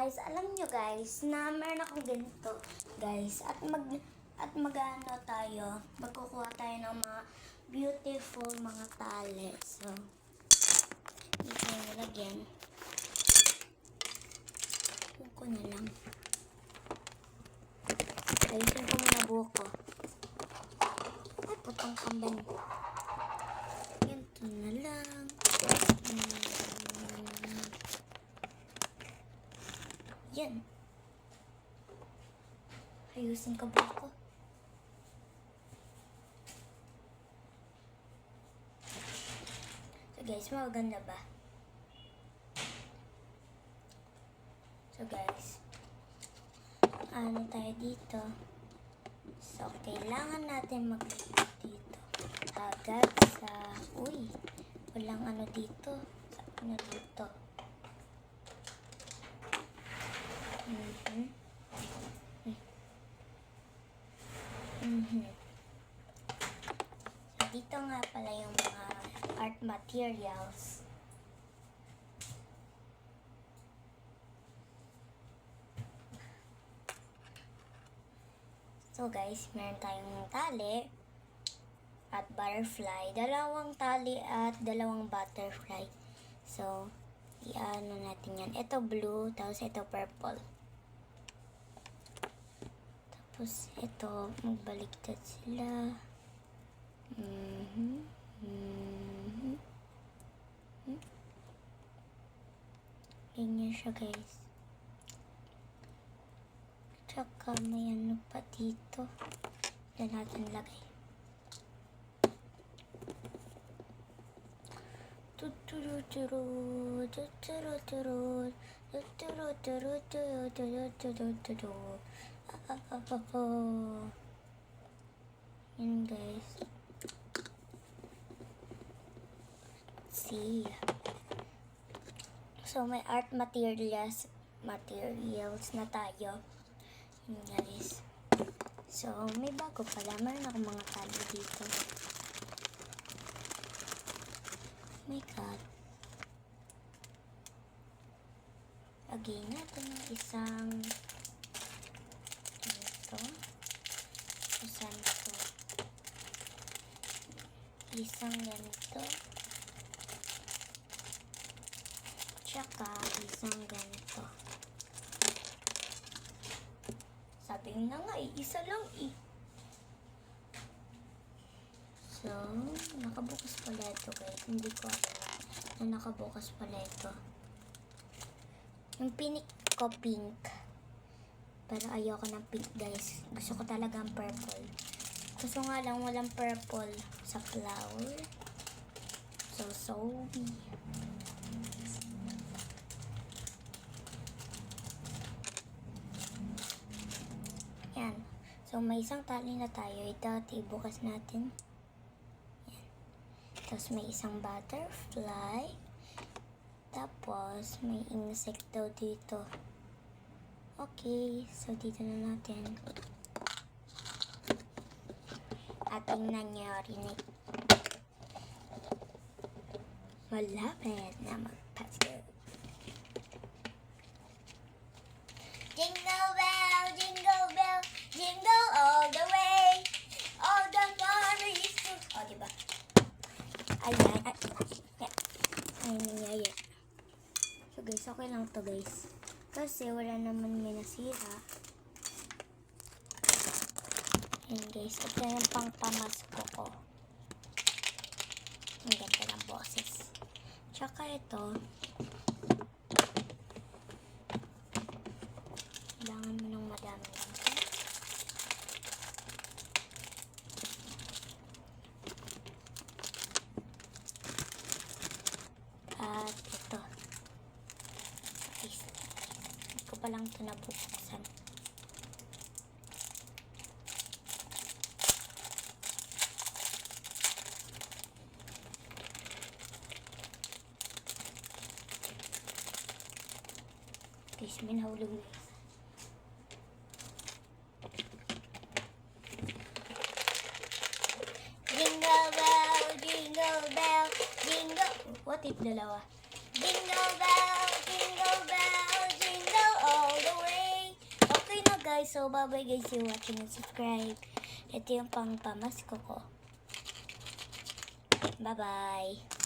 Guys, alam nyo guys, na meron akong ganito, guys. At mag-ano tayo, magkukuha tayo ng mga beautiful mga tali. So, dito yung nilagyan. Kuko na lang. Ayusin ko muna buhok ko. Ay, putang kambang. Ganito na lang. Yan. Ayusin ko buhok ko. So guys, maganda ba? So guys, ano tayo dito? So, kailangan natin mag-lipat dito. Agad sa, walang ano dito. Sa ano dito. So, dito nga pala yung mga art materials. So guys, meron tayong tali at butterfly. Dalawang tali at dalawang butterfly. So, i-ano natin yan. Ito blue, tapos ito purple. Tapos ito, magbaliktad sila. Ganyan siya guys. Tsaka may ano pa dito. Diyan natin lagay. Yan guys. See. So may art materials na tayo. Yan guys. So may bago pala. Meron ako mga tali dito. Oh my god. Lagyan natin ng isang ito. Isang ito. Isang ganito. Tsaka isang ganito. Sabi na nga isa lang So, nakabukas pala ito guys. Hindi ko alam na nakabukas pala ito. Yung pink ko pink. Pero ayoko ng pink guys. Gusto ko talaga ang purple. Gusto nga lang walang purple sa flower. So sorry. Yan. So may isang tali na tayo. Ito, ibukas natin. Tapos may isang butterfly. Tapos may insect daw dito. Okay, so dito na natin. At tingnan nyo, rinig. Malapit na mag-pass. Jingle bell, jingle bell, jingle all the way. All the fun is to... Oh, diba? Ayan. Ayan. So guys, okay lang to guys. Kasi wala naman may nasira. Ayan guys. Ito yung pang-pamasko ko. Ang ganda ng boses. Tsaka ito. Kailangan mo ng madami lang. At ito. Hindi ko pa lang ito nabuksan. Guys, may nahulog na. Jingle bell, jingle bell, jingle... What if dalawa? Jingle bell, jingle bell, jingle all guys. So, bye-bye guys. You watching and subscribe. Ito yung pang pamasko ko. Bye-bye.